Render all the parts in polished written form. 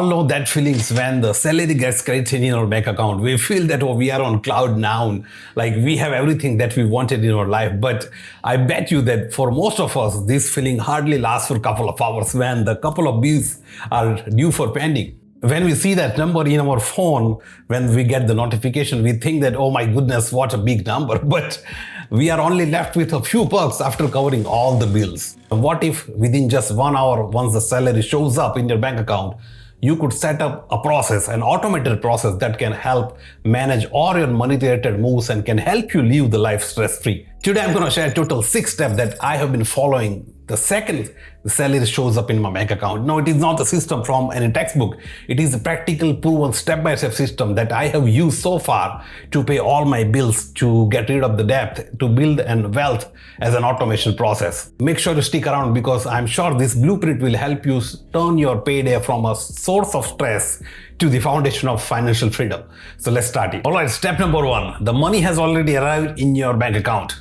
all know that feelings when the salary gets credited in our bank account. We feel that we are on cloud nine, like we have everything that we wanted in our life. But I bet you that for most of us, this feeling hardly lasts for a couple of hours when the couple of bills are due for pending. When we see that number in our phone, when we get the notification, we think that, oh my goodness, what a big number. But we are only left with a few bucks after covering all the bills. What if within just 1 hour, once the salary shows up in your bank account, you could set up a process, an automated process that can help manage all your money-related moves and can help you live the life stress-free. Today, I'm going to share a total 6 steps that I have been following the second the salary shows up in my bank account. No, it is not a system from any textbook. It is a practical, proven step-by-step system that I have used so far to pay all my bills, to get rid of the debt, to build and wealth as an automation process. Make sure to stick around because I'm sure this blueprint will help you turn your payday from a source of stress to the foundation of financial freedom. So let's start it. All right, step number 1. The money has already arrived in your bank account.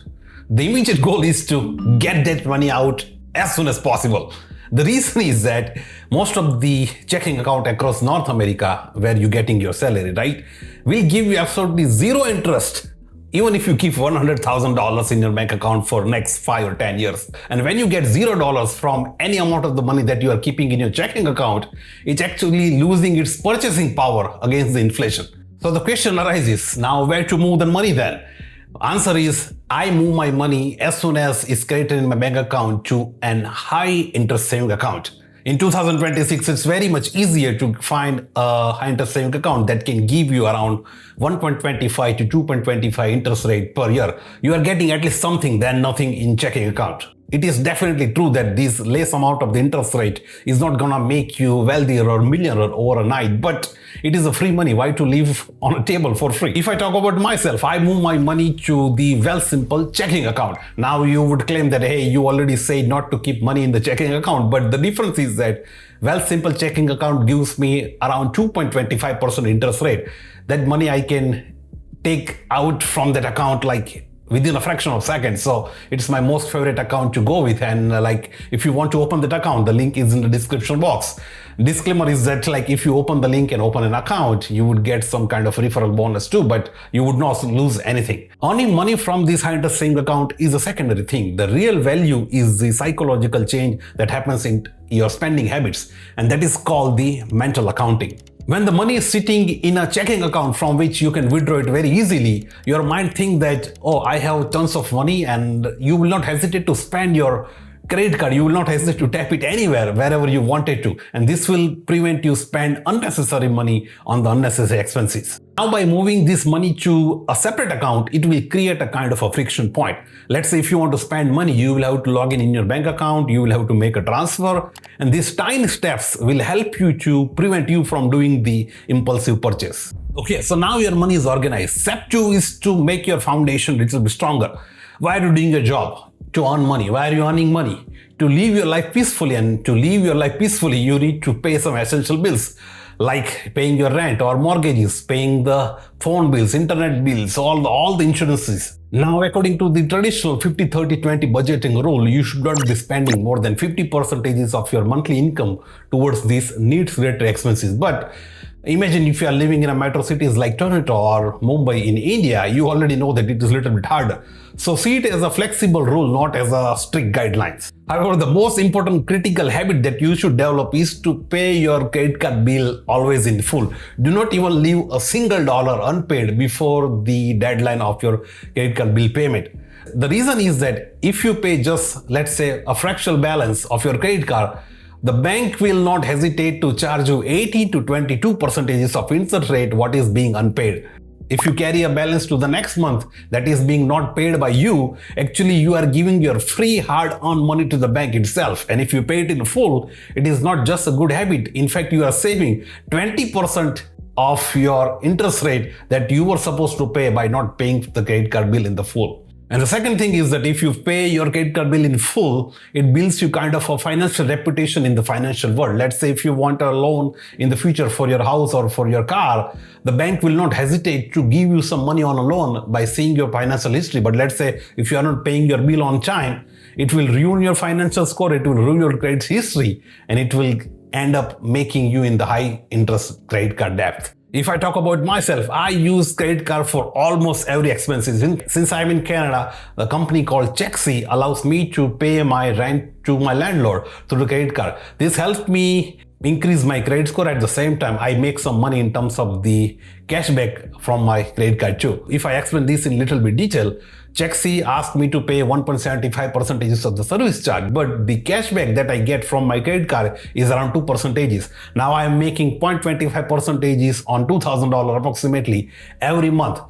The immediate goal is to get that money out as soon as possible. The reason is that most of the checking account across North America, where you're getting your salary, right, will give you absolutely zero interest, even if you keep $100,000 in your bank account for next 5 or 10 years. And when you get $0 from any amount of the money that you are keeping in your checking account, it's actually losing its purchasing power against the inflation. So the question arises, now where to move the money then? Answer is, I move my money as soon as it's credited in my bank account to an high interest saving account. In 2026, it's very much easier to find a high interest saving account that can give you around 1.25 to 2.25 interest rate per year. You are getting at least something than nothing in checking account. It is definitely true that this less amount of the interest rate is not gonna make you wealthier or millionaire overnight, but it is a free money. Why to live on a table for free? If I talk about myself, I move my money to the Wealthsimple checking account. Now you would claim that, hey, you already said not to keep money in the checking account, but the difference is that Wealthsimple checking account gives me around 2.25% interest rate. That money I can take out from that account like within a fraction of seconds. So it's my most favorite account to go with. And like, if you want to open that account, the link is in the description box. Disclaimer is that like, if you open the link and open an account, you would get some kind of referral bonus too, but you would not lose anything. Earning money from this high interest saving account is a secondary thing. The real value is the psychological change that happens in your spending habits. And that is called the mental accounting. When the money is sitting in a checking account from which you can withdraw it very easily, your mind thinks that, oh, I have tons of money, and you will not hesitate to spend your credit card. You will not hesitate to tap it anywhere, wherever you wanted to. And this will prevent you spend unnecessary money on the unnecessary expenses. Now, by moving this money to a separate account, it will create a kind of a friction point. Let's say if you want to spend money, you will have to log in your bank account, you will have to make a transfer, and these tiny steps will help you to prevent you from doing the impulsive purchase. Okay, so now your money is organized. Step 2 is to make your foundation a little bit stronger. Why are you doing a job? To earn money. Why are you earning money? To live your life peacefully, and to live your life peacefully, you need to pay some essential bills, like paying your rent or mortgages, paying the phone bills, internet bills, all the insurances. Now, according to the traditional 50-30-20 budgeting rule, you should not be spending more than 50% of your monthly income towards these needs-related expenses. But imagine if you are living in a metro cities like Toronto or Mumbai in India, you already know that it is a little bit harder. So see it as a flexible rule, not as a strict guidelines. However, the most important critical habit that you should develop is to pay your credit card bill always in full. Do not even leave a single dollar unpaid before the deadline of your credit card bill payment. The reason is that if you pay just, let's say, a fractional balance of your credit card, the bank will not hesitate to charge you 18 to 22% of interest rate what is being unpaid. If you carry a balance to the next month that is being not paid by you, actually you are giving your free hard-earned money to the bank itself. And if you pay it in full, it is not just a good habit. In fact, you are saving 20% of your interest rate that you were supposed to pay by not paying the credit card bill in the full. And the second thing is that if you pay your credit card bill in full, it builds you kind of a financial reputation in the financial world. Let's say if you want a loan in the future for your house or for your car, the bank will not hesitate to give you some money on a loan by seeing your financial history. But let's say if you are not paying your bill on time, it will ruin your financial score, it will ruin your credit history, and it will end up making you in the high interest credit card debt. If I talk about myself, I use credit card for almost every expenses. Since I'm in Canada, the company called Chexi allows me to pay my rent to my landlord through the credit card. This helped me increase my credit score. At the same time, I make some money in terms of the cashback from my credit card too. If I explain this in little bit detail, Chexi asked me to pay 1.75% of the service charge, but the cashback that I get from my credit card is around 2%. Now I am making 0.25% on $2,000 approximately every month.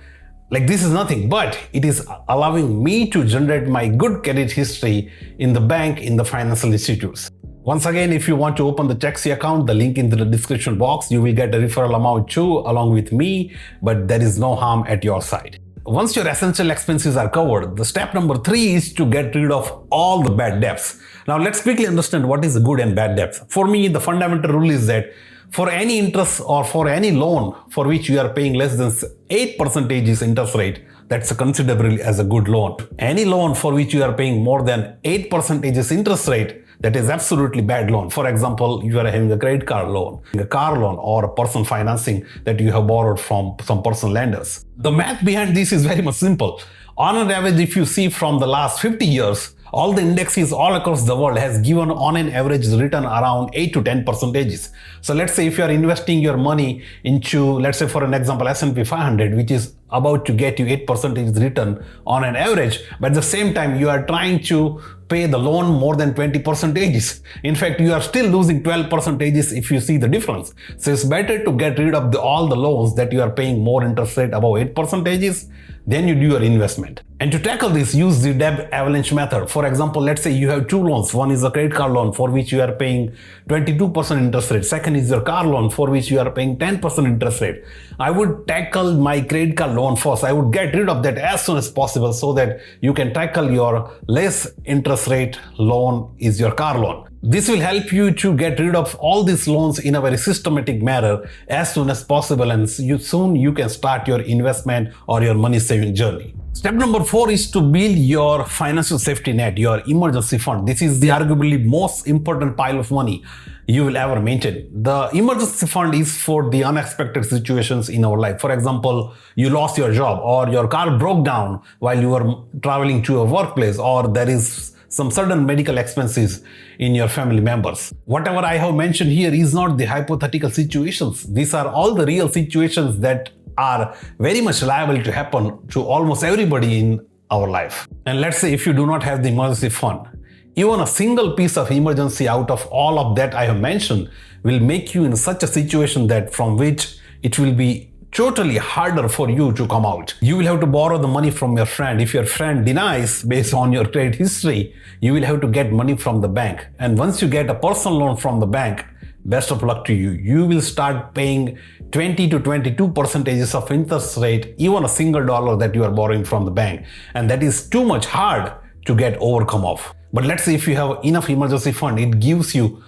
Like, this is nothing, but it is allowing me to generate my good credit history in the bank, in the financial institutes. Once again, if you want to open the Chexi account, the link in the description box, you will get a referral amount too along with me, but there is no harm at your side. Once your essential expenses are covered, the step number 3 is to get rid of all the bad debts. Now let's quickly understand what is good and bad debts. For me, the fundamental rule is that for any interest or for any loan for which you are paying less than 8% interest rate, that's considerable as a good loan. Any loan for which you are paying more than 8% interest rate, that is absolutely bad loan. For example, you are having a credit card loan, a car loan, or a personal financing that you have borrowed from some personal lenders. The math behind this is very much simple. On an average, if you see from the last 50 years, all the indexes all across the world has given on an average return around 8 to 10%. So let's say if you are investing your money into, let's say for an example, S&P 500, which is about to get you 8% return on an average, but at the same time you are trying to pay the loan more than 20%. In fact, you are still losing 12% if you see the difference. So it's better to get rid of all the loans that you are paying more interest rate above 8%. Then you do your investment. And to tackle this, use the debt avalanche method. For example, let's say you have two loans. One is a credit card loan for which you are paying 22% interest rate. Second is your car loan for which you are paying 10% interest rate. I would tackle my credit card loan first. I would get rid of that as soon as possible so that you can tackle your less interest rate loan is your car loan. This will help you to get rid of all these loans in a very systematic manner as soon as possible, and soon you can start your investment or your money saving journey. Step number 4 is to build your financial safety net, your emergency fund. This is the arguably most important pile of money you will ever maintain. The emergency fund is for the unexpected situations in our life. For example, you lost your job, or your car broke down while you were traveling to a workplace, or there is some sudden medical expenses in your family members. Whatever I have mentioned here is not the hypothetical situations. These are all the real situations that are very much liable to happen to almost everybody in our life. And let's say if you do not have the emergency fund, even a single piece of emergency out of all of that I have mentioned will make you in such a situation that from which it will be totally harder for you to come out. You will have to borrow the money from your friend. If your friend denies based on your credit history, you will have to get money from the bank. And once you get a personal loan from the bank, best of luck to you. You will start paying 20 to 22% of interest rate, even a single dollar that you are borrowing from the bank. And that is too much hard to get overcome of. But let's say if you have enough emergency fund, it gives you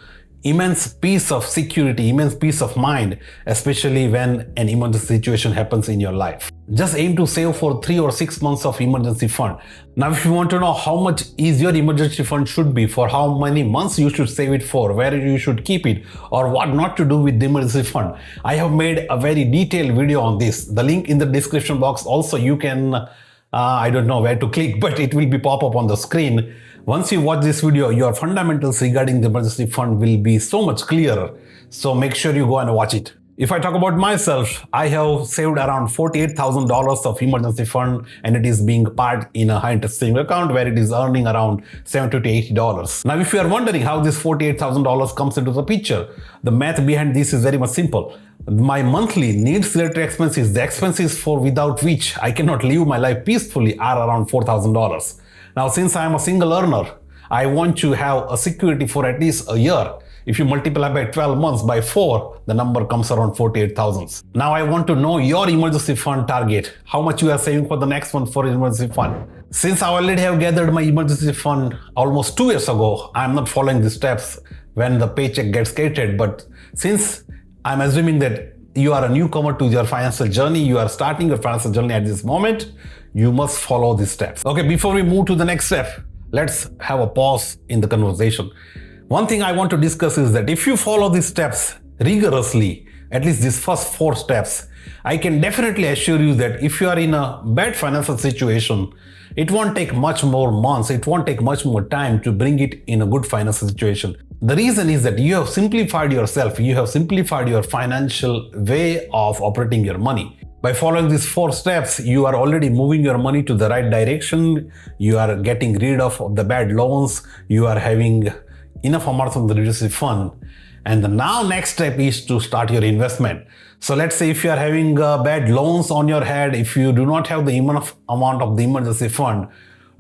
immense peace of security, immense peace of mind, especially when an emergency situation happens in your life. Just aim to save for 3 or 6 months of emergency fund. Now, if you want to know how much is your emergency fund should be, for how many months you should save it for, where you should keep it, or what not to do with the emergency fund, I have made a very detailed video on this. The link in the description box. Also, you can, I don't know where to click, but it will be pop up on the screen. Once you watch this video, your fundamentals regarding the emergency fund will be so much clearer. So make sure you go and watch it. If I talk about myself, I have saved around $48,000 of emergency fund, and it is being parked in a high interest savings account where it is earning around $70 to $80. Now, if you are wondering how this $48,000 comes into the picture, the math behind this is very much simple. My monthly needs related expenses, the expenses for without which I cannot live my life peacefully, are around $4,000. Now, since I am a single earner, I want to have a security for at least a year. If you multiply by 12 months by 4, the number comes around 48,000. Now I want to know your emergency fund target. How much you are saving for the next one for emergency fund. Since I already have gathered my emergency fund almost 2 years ago, I am not following the steps when the paycheck gets created. But since I'm assuming that you are a newcomer to your financial journey, you are starting your financial journey at this moment, you must follow these steps. Okay, before we move to the next step, let's have a pause in the conversation. One thing I want to discuss is that if you follow these steps rigorously, at least these first 4 steps, I can definitely assure you that if you are in a bad financial situation, it won't take much more months, it won't take much more time to bring it in a good financial situation. The reason is that you have simplified yourself, you have simplified your financial way of operating your money. By following these 4 steps, you are already moving your money to the right direction, you are getting rid of the bad loans, you are having enough amounts of the emergency fund. And the now next step is to start your investment. So let's say if you are having bad loans on your head, if you do not have the enough amount of the emergency fund,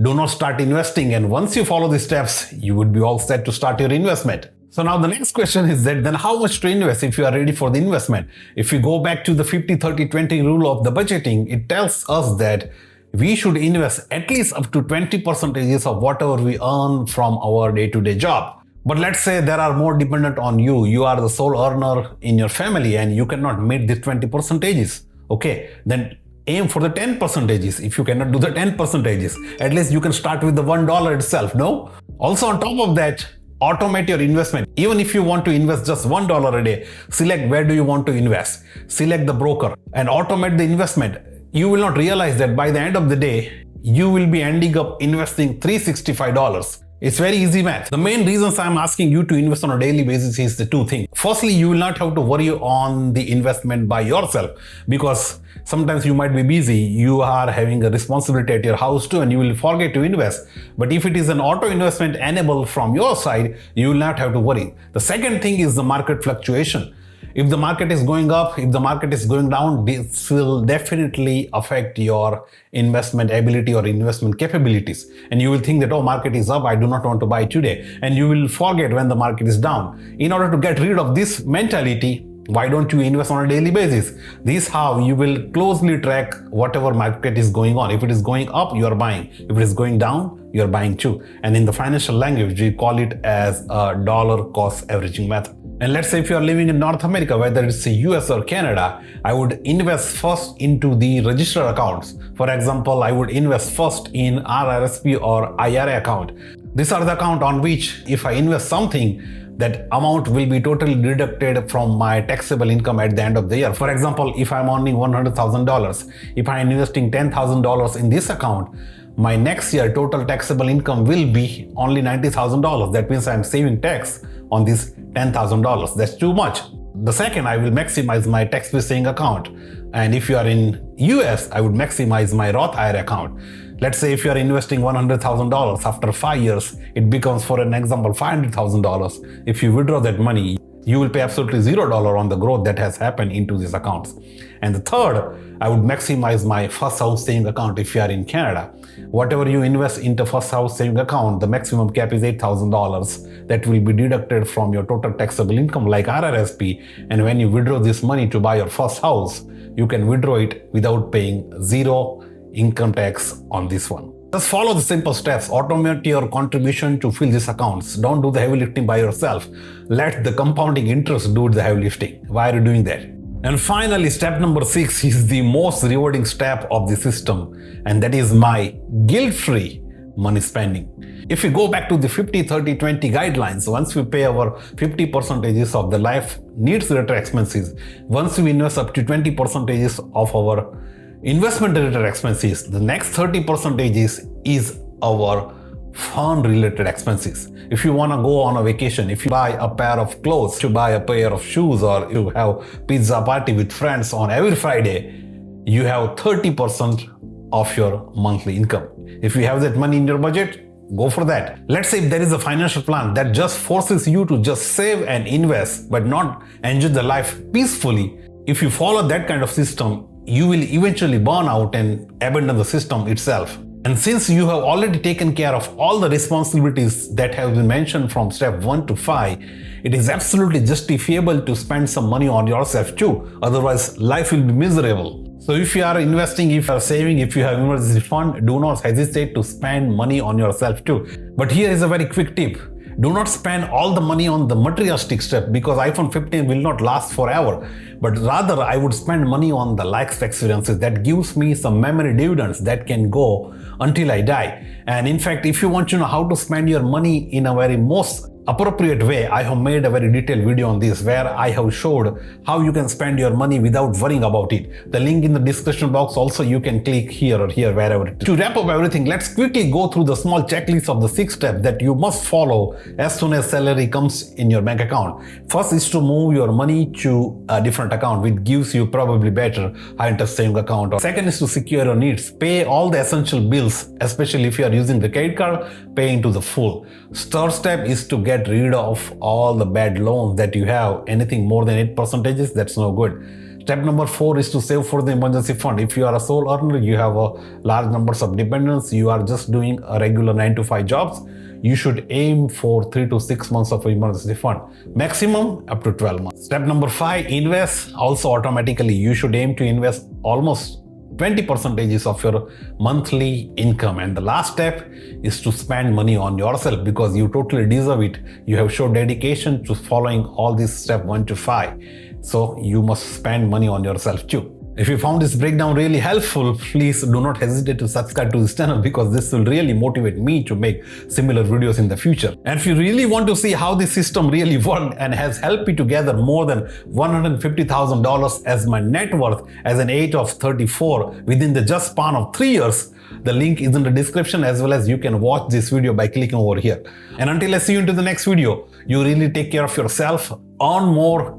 do not start investing. And once you follow these steps, you would be all set to start your investment. So now the next question is that then how much to invest if you are ready for the investment? If we go back to the 50-30-20 rule of the budgeting, it tells us that we should invest at least up to 20% of whatever we earn from our day-to-day job. But let's say there are more dependent on you. You are the sole earner in your family and you cannot meet the 20%. Okay, then aim for the 10%. If you cannot do the 10%, at least you can start with the $1 itself, no? Also on top of that, automate your investment. Even if you want to invest just $1 a day, select where do you want to invest. Select the broker and automate the investment. You will not realize that by the end of the day, you will be ending up investing $365. It's very easy math. The main reasons I'm asking you to invest on a daily basis is the 2 things. Firstly, you will not have to worry on the investment by yourself because sometimes you might be busy. You are having a responsibility at your house too and you will forget to invest. But if it is an auto investment enabled from your side, you will not have to worry. The second thing is the market fluctuation. If the market is going up, if the market is going down, this will definitely affect your investment ability or investment capabilities. And you will think that, oh, market is up, I do not want to buy today. And you will forget when the market is down. In order to get rid of this mentality, why don't you invest on a daily basis? This is how you will closely track whatever market is going on. If it is going up, you are buying. If it is going down, you are buying too. And in the financial language, we call it as a dollar cost averaging method. And let's say if you are living in North America, whether it's the US or Canada, I would invest first into the registered accounts. For example, I would invest first in RRSP or IRA account. These are the account on which if I invest something, that amount will be totally deducted from my taxable income at the end of the year. For example, if I'm earning $100,000, if I'm investing $10,000 in this account, my next year total taxable income will be only $90,000. That means I'm saving tax on this $10,000. That's too much. The second, I will maximize my tax-free saving account. And if you are in US, I would maximize my Roth IRA account. Let's say if you are investing $100,000, after 5 years, it becomes, for an example, $500,000. If you withdraw that money, you will pay absolutely $0 on the growth that has happened into these accounts. And the third, I would maximize my first house saving account if you are in Canada. Whatever you invest into first house saving account, the maximum cap is $8,000. That will be deducted from your total taxable income like RRSP. And when you withdraw this money to buy your first house, you can withdraw it without paying zero income tax on this one. Just follow the simple steps. Automate your contribution to fill these accounts. Don't do the heavy lifting by yourself. Let the compounding interest do the heavy lifting. Why are you doing that? And finally, step number 6 is the most rewarding step of the system, and that is my guilt-free money spending. If we go back to the 50-30-20 guidelines, once we pay our 50% of the life needs related expenses, once we invest up to 20% of our investment related expenses, the next 30% is our fun related expenses. If you want to go on a vacation, if you buy a pair of clothes, you buy a pair of shoes, or you have pizza party with friends on every Friday, you have 30% of your monthly income. If you have that money in your budget, go for that. Let's say if there is a financial plan that just forces you to just save and invest but not enjoy the life peacefully, if you follow that kind of system, you will eventually burn out and abandon the system itself. And since you have already taken care of all the responsibilities that have been mentioned from step 1 to 5, it is absolutely justifiable to spend some money on yourself too. Otherwise, life will be miserable. So if you are investing, if you are saving, if you have emergency fund, do not hesitate to spend money on yourself too. But here is a very quick tip. Do not spend all the money on the materialistic stuff, because iPhone 15 will not last forever. But rather, I would spend money on the likes experiences that gives me some memory dividends that can go until I die. And in fact, if you want to know how to spend your money in a very most appropriate way, I have made a very detailed video on this where I have showed how you can spend your money without worrying about it. The link in the description box, also you can click here or here, wherever it is. To wrap up everything, let's quickly go through the small checklist of the 6 steps that you must follow as soon as salary comes in your bank account. First is to move your money to a different account, which gives you probably better high interest saving account. Second is to secure your needs. Pay all the essential bills, especially if you are using the credit card, pay into the full. Third step is to get rid of all the bad loans that you have. Anything more than 8%, that's no good. Step number 4 is to save for the emergency fund. If you are a sole earner, you have a large numbers of dependents, you are just doing a regular 9 to 5 jobs, you should aim for 3 to 6 months of emergency fund, maximum up to 12 months. Step number 5, invest. Also automatically, you should aim to invest almost 20% of your monthly income. And the last step is to spend money on yourself, because you totally deserve it. You have shown dedication to following all these steps 1 to 5. So you must spend money on yourself too. If you found this breakdown really helpful, please do not hesitate to subscribe to this channel, because this will really motivate me to make similar videos in the future. And if you really want to see how this system really worked and has helped me to gather more than $150,000 as my net worth as an age of 34 within the just span of 3 years, the link is in the description, as well as you can watch this video by clicking over here. And until I see you into the next video, you really take care of yourself, earn more,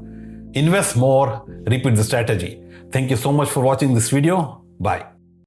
invest more, repeat the strategy. Thank you so much for watching this video. Bye.